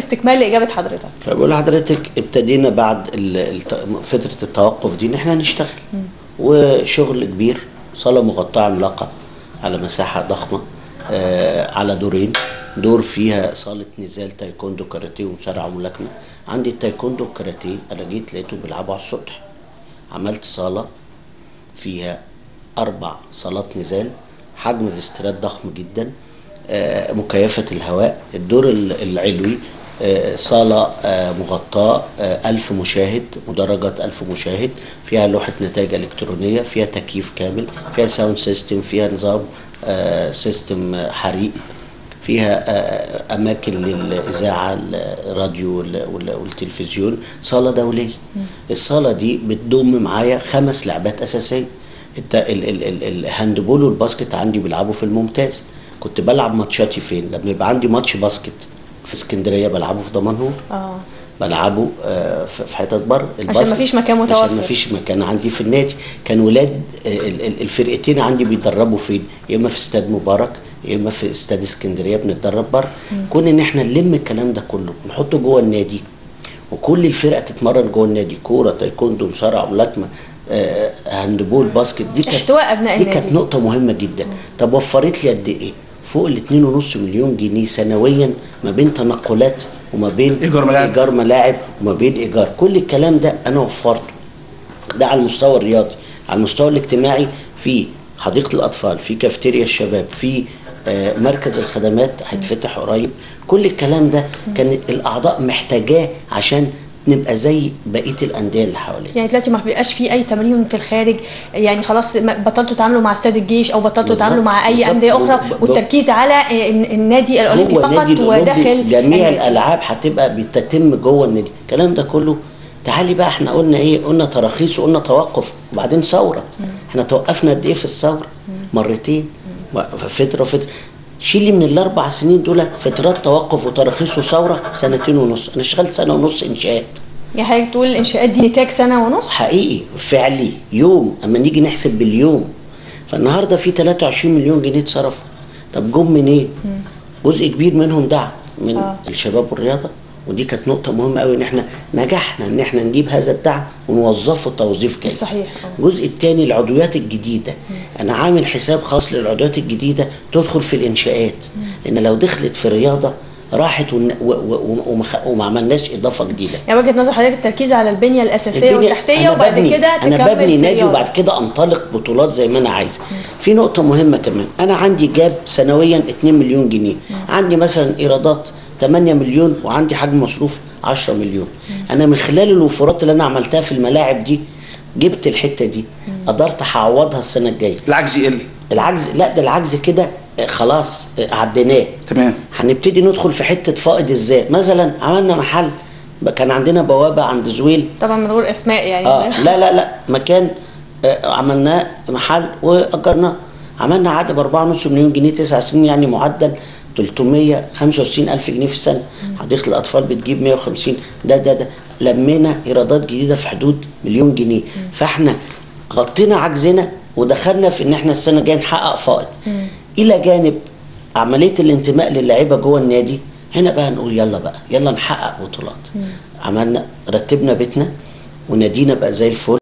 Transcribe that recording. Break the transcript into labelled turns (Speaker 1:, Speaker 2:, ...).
Speaker 1: استكمال لاجابه حضرتك.
Speaker 2: فبقول لحضرتك ابتدينا بعد فتره التوقف دي ان احنا نشتغل، وشغل كبير. صاله مغطاه عملاقه على مساحه ضخمه، على دورين. دور فيها صاله نزال تايكوندو كاراتيه ومصارعه وملاكمه. عندي التايكوندو والكاراتيه انا جيت لقيته بيلعبوا على السطح، عملت صاله فيها 4 صالات نزال، حجم فيسترات ضخم جدا، مكيفة الهواء. الدور العلوي صالة مغطاة 1000 مشاهد، مدرجات 1000 مشاهد، فيها لوحة نتائج إلكترونية، فيها تكييف كامل، فيها ساوند سيستم، فيها نظام سيستم حريق، فيها أماكن للإذاعة، الراديو والتلفزيون. صالة دولية. الصالة دي بتضم معايا 5 لعبات أساسية. الهاندبول والباسكت عندي بيلعبوا في الممتاز. كنت بلعب ماتشاتي فين؟ لما يبقى عندي ماتش باسكت في اسكندريه بلعبه في دمنهور، بلعبه في حتت بره.
Speaker 1: عشان مفيش مكان متوفر،
Speaker 2: عشان مفيش مكان عندي في النادي. كان ولاد الفرقتين عندي بيتدربوا فين؟ يا اما في استاد مبارك يا اما في استاد اسكندريه بنتدرب بره. كون ان احنا نلم الكلام ده كله نحطه جوه النادي، وكل الفرقه تتمرن جوه النادي، كوره، تايكوندو، مصارعه، ملاكمه، هاندبول، باسكت. دي كانت نقطه مهمه جدا. طب وفرت لي قد ايه؟ فوق ال 2.5 مليون جنيه سنويا، ما بين تنقلات وما بين ايجار ملاعب وما بين ايجار. كل الكلام ده انا وفرته. ده على المستوى الرياضي. على المستوى الاجتماعي، في حديقه الاطفال، في كافتيريا الشباب، في مركز الخدمات هيتفتح قريب. كل الكلام ده كان الاعضاء محتاجاه عشان نبقى زي بقيه الانديه اللي حوالينا.
Speaker 1: يعني دلوقتي ما بيبقاش في اي تمرين في الخارج، يعني خلاص بطلتوا تعاملوا مع استاد الجيش او بطلتوا تعاملوا مع اي انديه اخرى، والتركيز على النادي الاولمبي فقط. وداخل
Speaker 2: جميع الالعاب هتبقى بتتم جوه النادي. الكلام ده كله. تعالي بقى، احنا قلنا ايه؟ قلنا تراخيص وقلنا توقف وبعدين ثوره. احنا توقفنا قد ايه في الثوره؟ مرتين، فتره. شيلي من ال4 سنين دول فترات توقف وتراخيص وثوره 2.5 سنين. انا اشتغلت 1.5 سنة انشاءات.
Speaker 1: يعني حضرتك تقول الانشاءات دي نتاج 1.5 سنة
Speaker 2: حقيقي فعلي. يوم اما نيجي نحسب باليوم، فالنهارده في 23 مليون جنيه اتصرفوا. طب جم منين؟ جزء كبير منهم دعم من الشباب والرياضه، ودي كانت نقطه مهمه قوي ان احنا نجحنا ان احنا نجيب هذا الدعم ونوظفه توظيف كامل.
Speaker 1: صحيح.
Speaker 2: الجزء الثاني العضويات الجديده. انا عامل حساب خاص للعضويات الجديده تدخل في الانشاءات، لان لو دخلت في الرياضه راحت وما عملناش اضافه جديده.
Speaker 1: يعني وجهه نظر حضرتك التركيز على البنيه الاساسيه والتحتيه، وبعد كده تكمل.
Speaker 2: انا ببني نادي وبعد كده انطلق بطولات زي ما انا عايز. في نقطه مهمه كمان، انا عندي جاب سنويا 2 مليون جنيه. عندي مثلا ايرادات 8 مليون وعندي حجم مصروف 10 مليون. انا من خلال الوفرات اللي انا عملتها في الملاعب دي جبت الحته دي، قدرت هعوضها السنه الجايه.
Speaker 3: العجز يقل.
Speaker 2: لا، ده العجز كده خلاص عديناه.
Speaker 3: تمام.
Speaker 2: هنبتدي ندخل في حته فائض ازاي. مثلا عملنا محل، كان عندنا بوابه عند زويل،
Speaker 1: طبعا من غير اسماء يعني.
Speaker 2: لا مكان، عملناه محل واجرناه. عملنا عقد ب4.5 مليون جنيه 9 سنين، يعني معدل 365 ألف جنيه في السنه. حديقه الاطفال بتجيب 150. ده لمينا ايرادات جديده في حدود مليون جنيه. فاحنا غطينا عجزنا ودخلنا في ان احنا السنه الجايه نحقق فائض. الى جانب عمليه الانتماء للاعيبه جوه النادي. هنا بقى نقول يلا نحقق بطولات. عملنا رتبنا بيتنا ونادينا بقى زي الفل.